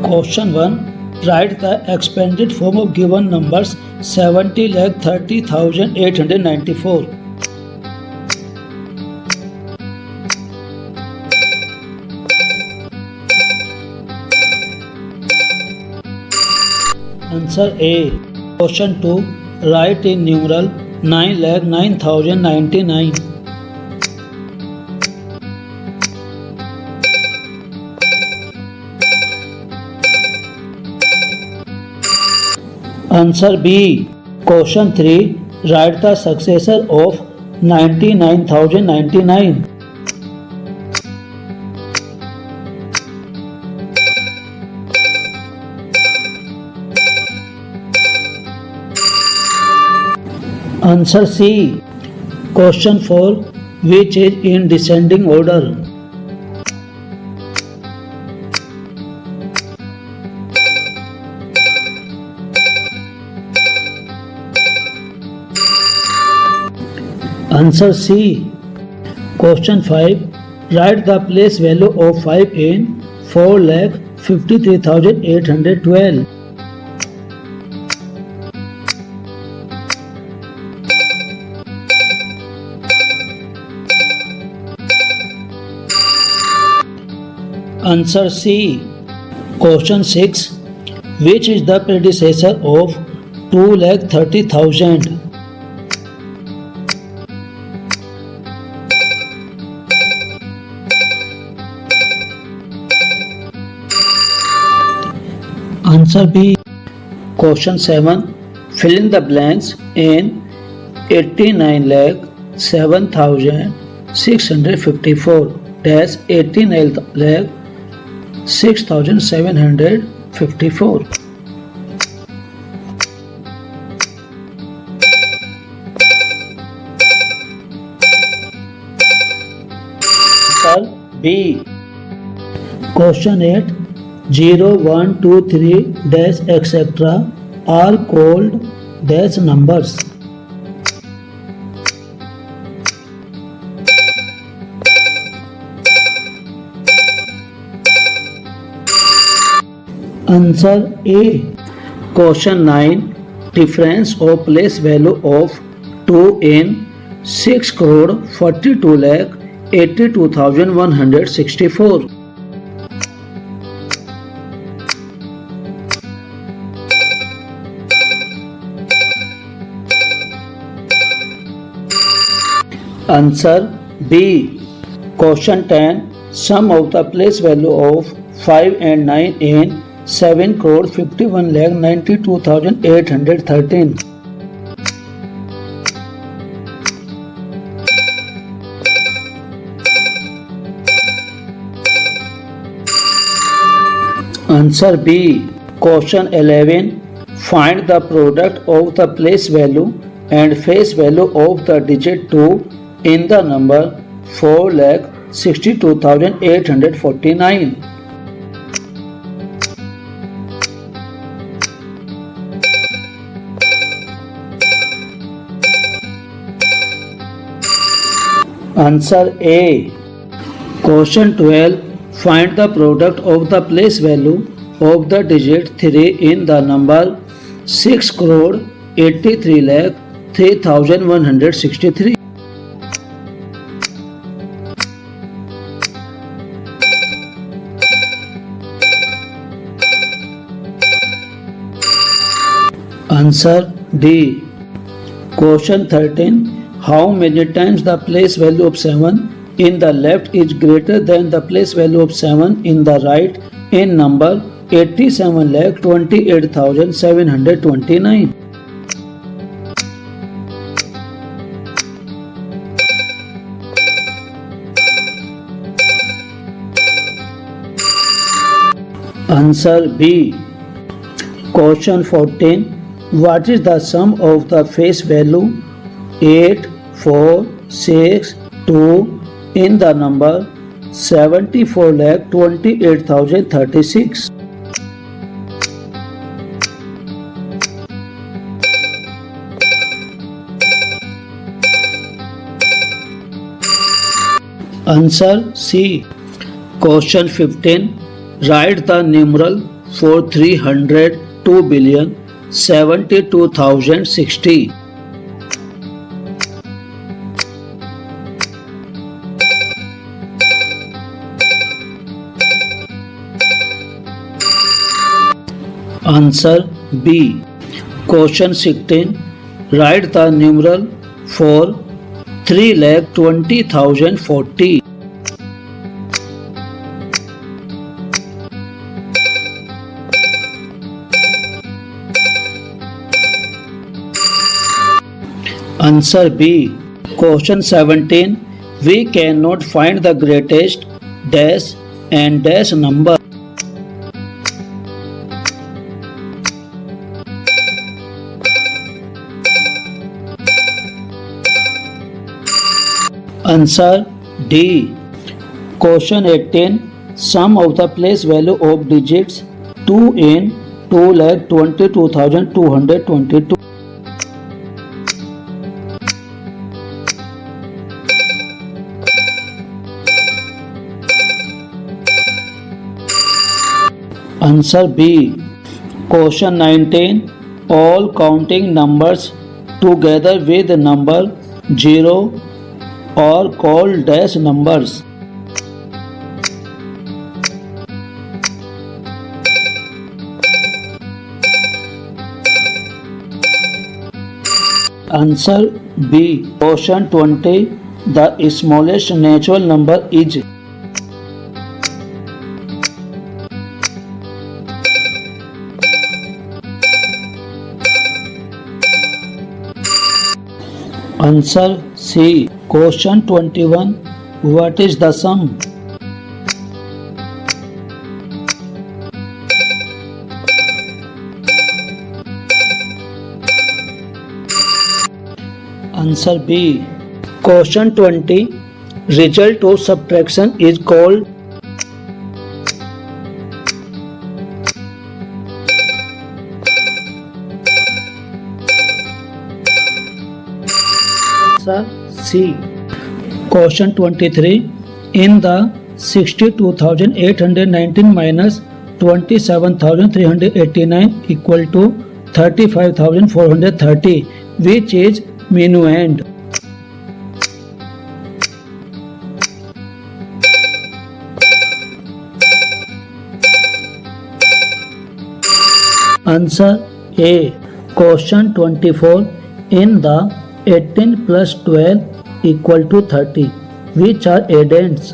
Question 1. Write the expanded form of given numbers 70,30,894. Answer A. Question 2. Write in numeral 9,09,099. Answer B. Question 3. Write the successor of 99,099. Answer C. Question 4. Which is in descending order? Answer C. Question 5. Write the place value of 5 in 4,53,812. Answer C. Question 6. Which is the predecessor of 2,30,000? Answer B. Question 7. Fill in the blanks in 89,07,654 dash 89,06,754. Answer B. Question 8. 0, 1, 2, 3 dash etc. are called dash numbers. Answer A. Question 9. Difference of place value of 2 in 6 crore 42 lakh 82,164. Answer B. Question 10. Sum of the place value of 5 and 9 in 7 crore 51 lakh 92,813. Answer B. Question 11. Find the product of the place value and face value of the digit 2 in the number 4,62,849. Answer A. Question 12. Find the product of the place value of the digit 3 in the number 6 crore 83 lakh 3,163. Answer D. Question 13. How many times the place value of 7 in the left is greater than the place value of 7 in the right in number 87,28,729? Answer B. Question 14. What is the sum of the face value 8, 4, 6, 2 in the number 74,28,036? Answer C. Question 15. Write the numeral for 302,072,060. Answer B. Question 16. Write the numeral for 3,20,040. Answer B. Question 17. We cannot find the greatest dash and dash number. Answer D. Question 18. Sum of the place value of digits 2 in 2,22,222. Answer B. Question 19. All counting numbers together with number 0 are called dash numbers. Answer B. Question 20. The smallest natural number is. Answer C. Question 21. What is the sum? Answer B. Question 20. Result of subtraction is called. Answer C. Question 23. In the 62,819 minus 27,389 equal to 35,430, which is minuend? Answer A. Question 24. In the 18 plus 12 equal to 30, which are addends?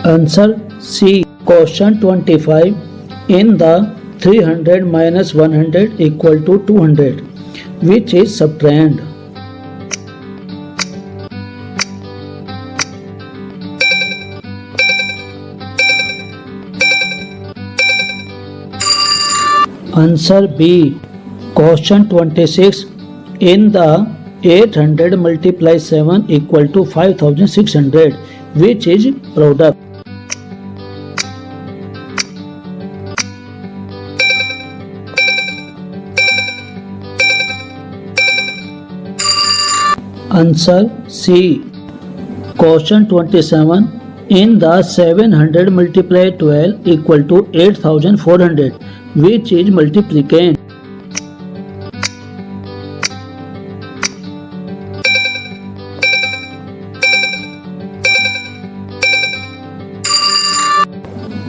Answer C. Question 25. In the 300 minus 100 equal to 200, which is subtrahend? Answer B. Question 26. In the 800 multiply 7 equal to 5,600, which is product? Answer C. Question 27. In the 700 multiply 12 equal to 8,400, which is multiplicand?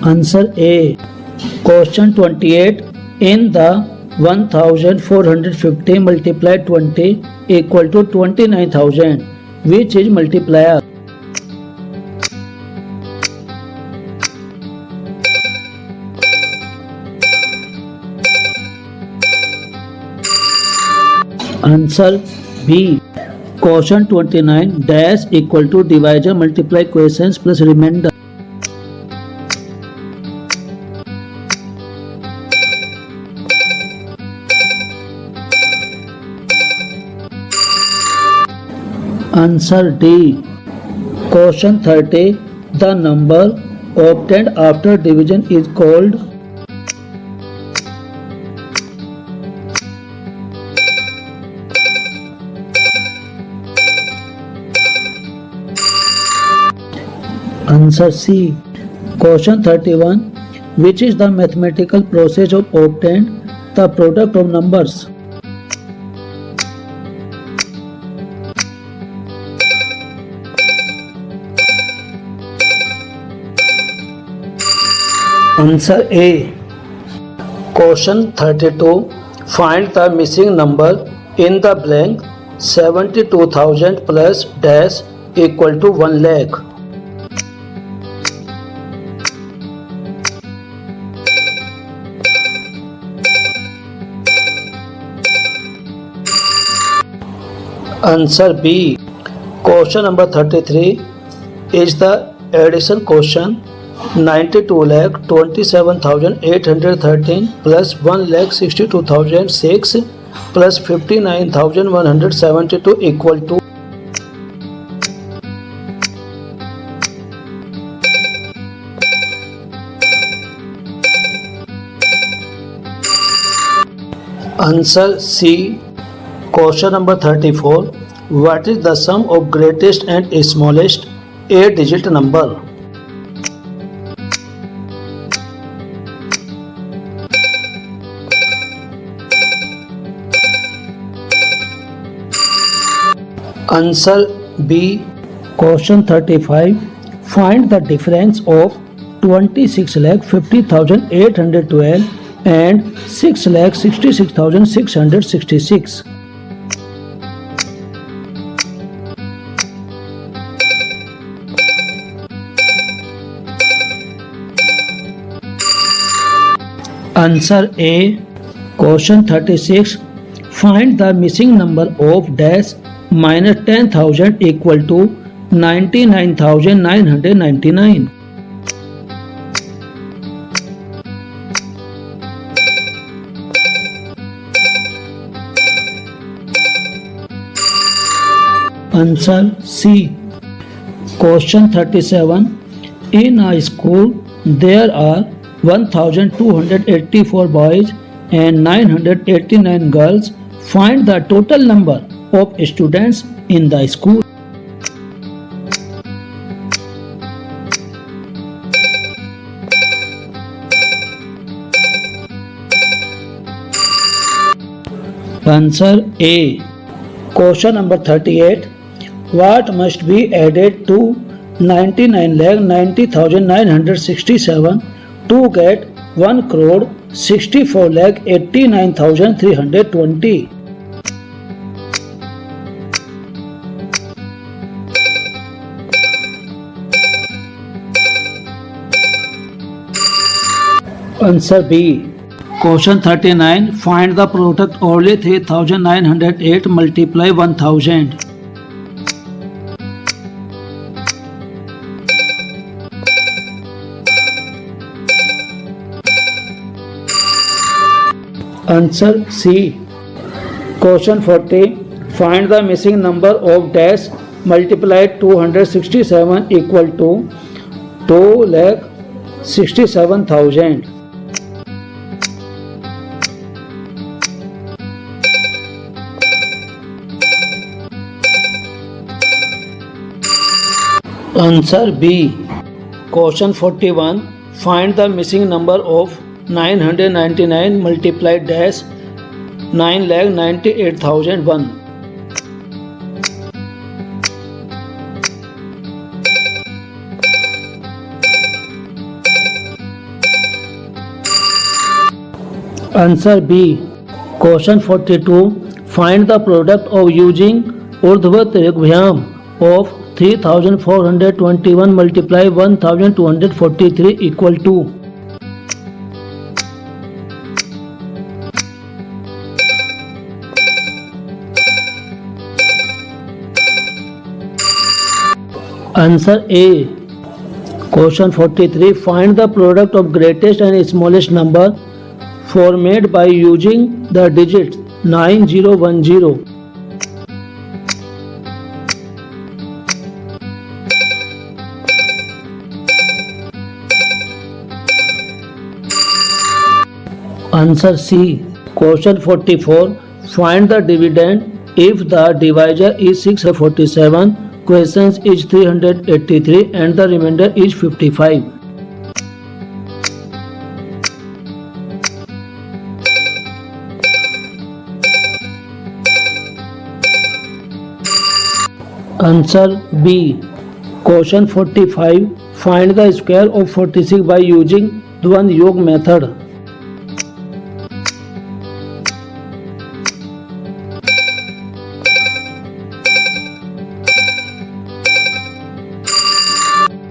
Answer A. Question 28. In the 1450 multiply 20 equal to 29,000, which is multiplier? Answer B. Question 29. Dash equal to divisor multiply quotients plus remainder. Answer D. Question 30. The number obtained after division is called. Answer C. Question 31. Which is the mathematical process of obtain the product of numbers? Answer A. Question 32. Find the missing number in the blank 72,000 plus dash equal to 1 lakh. Answer B. Question number 33 is the addition question. 92,27,813 plus 1,62,006 plus 59,172 equal to. Answer C. Question number 34. What is the sum of greatest and smallest 8-digit number? Answer B. Question 35. Find the difference of 26,50,812 and 6,66,666. Answer A. Question 36. Find the missing number of dash minus 10,000 equal to 99,999. Answer C. Question 37. In a school, there are 1,284 boys and 989 girls. Find the total number of students in the school. Answer A. Question number 38. What must be added to 99,90,967 to get 1,64,89,320? Answer B. Question 39. Find the product only 3,908 multiply 1,000. Answer C. Question 40. Find the missing number of dash multiplied 267 equal to 2,67,000. Answer B. Question 41. Find the missing number of 999 multiplied dash 9,98,001. Answer B. Question 42. Find the product of using urdhva tirghvyam of 3,421 multiply 1,243 equal to. Answer A. Question 43. Find the product of greatest and smallest number formed by using the digits 9010. Answer C. Question 44. Find the dividend if the divisor is 647 questions is 383 and the remainder is 55. Answer B. Question 45. Find the square of 46 by using Dwan Yog method.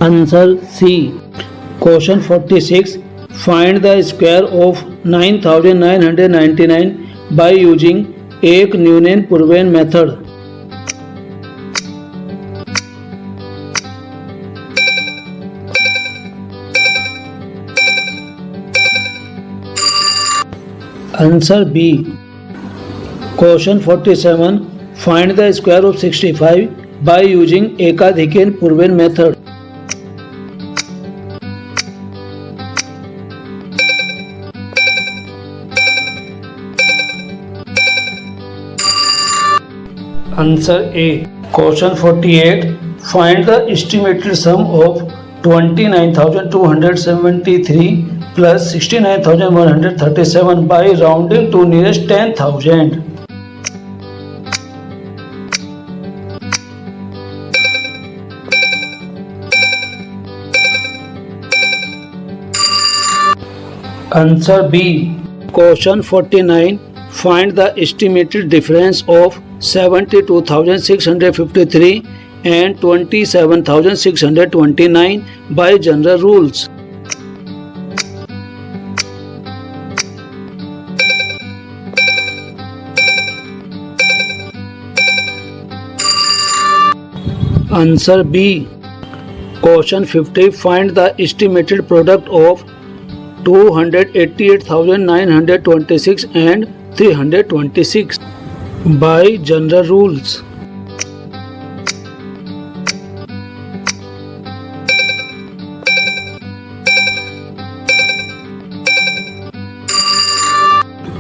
Answer C. Question 46. Find the square of 9999 by using Ek Newnen Purven method. Answer B. Question 47. Find the square of 65 by using Ekadhiken Purven method. Answer A. Question 48. Find the estimated sum of 29,273 plus 69,137 by rounding to nearest 10,000. Answer B. Question 49. Find the estimated difference of 72,653 and 27,629 by general rules. Answer B. Question 50. Find the estimated product of 288,926 and 326 by general rules.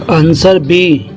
Answer B.